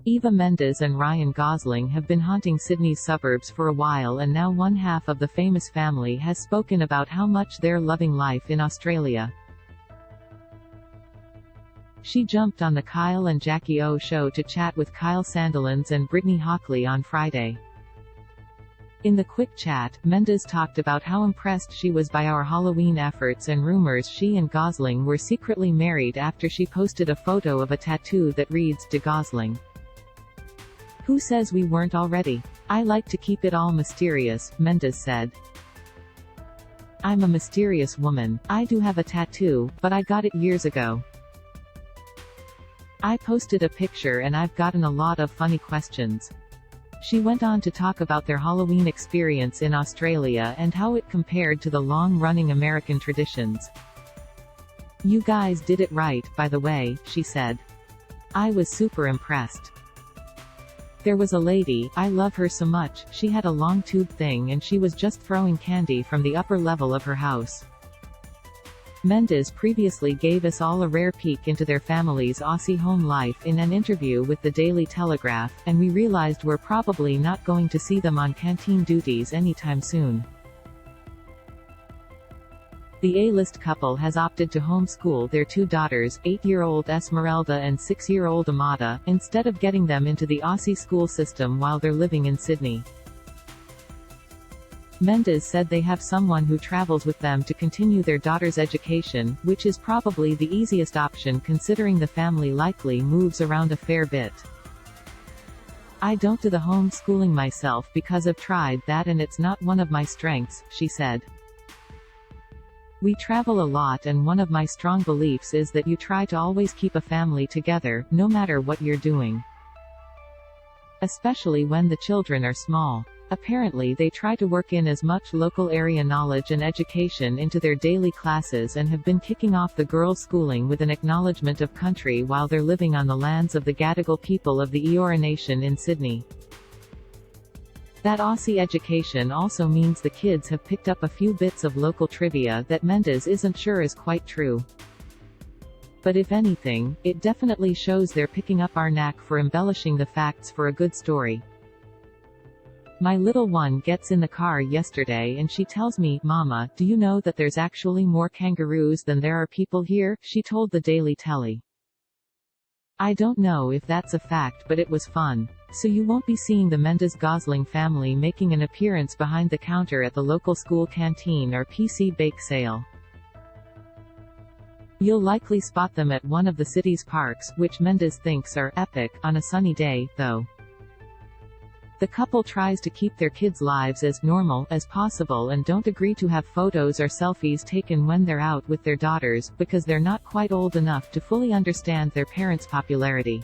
Eva Mendes and Ryan Gosling have been haunting Sydney's suburbs for a while, and now one half of the famous family has spoken about how much they're loving life in Australia. She jumped on the Kyle and Jackie O show to chat with Kyle Sandilands and Brittany Hockley on Friday. In the quick chat, Mendes talked about how impressed she was by our Halloween efforts and rumors she and Gosling were secretly married after she posted a photo of a tattoo that reads "De Gosling. Who says we weren't already? I like to keep it all mysterious," Mendes said. "I'm a mysterious woman. I do have a tattoo, but I got it years ago. I posted a picture and I've gotten a lot of funny questions." She went on to talk about their Halloween experience in Australia and how it compared to the long-running American traditions. "You guys did it right, by the way," she said. "I was super impressed. There was a lady, I love her so much, she had a long tube thing and she was just throwing candy from the upper level of her house." Mendes previously gave us all a rare peek into their family's Aussie home life in an interview with the Daily Telegraph, and we realized we're probably not going to see them on canteen duties anytime soon. The A-list couple has opted to homeschool their two daughters, 8-year-old Esmeralda and 6-year-old Amada, instead of getting them into the Aussie school system while they're living in Sydney. Mendes said they have someone who travels with them to continue their daughter's education, which is probably the easiest option considering the family likely moves around a fair bit. "I don't do the homeschooling myself because I've tried that and it's not one of my strengths," she said. "We travel a lot and one of my strong beliefs is that you try to always keep a family together, no matter what you're doing. Especially when the children are small." Apparently they try to work in as much local area knowledge and education into their daily classes and have been kicking off the girls' schooling with an acknowledgement of country while they're living on the lands of the Gadigal people of the Eora Nation in Sydney. That Aussie education also means the kids have picked up a few bits of local trivia that Mendes isn't sure is quite true. But if anything, it definitely shows they're picking up our knack for embellishing the facts for a good story. "My little one gets in the car yesterday and she tells me, 'Mama, do you know that there's actually more kangaroos than there are people here?' she told the Daily Telly. I don't know if that's a fact, but it was fun." So you won't be seeing the Mendes-Gosling family making an appearance behind the counter at the local school canteen or PC bake sale. You'll likely spot them at one of the city's parks, which Mendes thinks are epic on a sunny day, though. The couple tries to keep their kids' lives as normal as possible and don't agree to have photos or selfies taken when they're out with their daughters, because they're not quite old enough to fully understand their parents' popularity.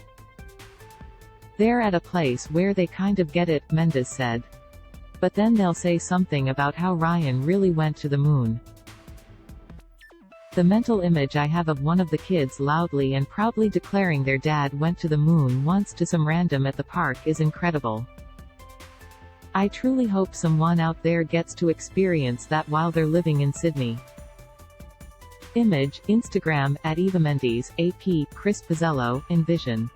"They're at a place where they kind of get it," Mendes said. "But then they'll say something about how Ryan really went to the moon. The mental image I have of one of the kids loudly and proudly declaring their dad went to the moon once to some random at the park is incredible. I truly hope someone out there gets to experience that while they're living in Sydney." Image, Instagram, @Eva Mendes, AP, Chris Pizzello, Envision.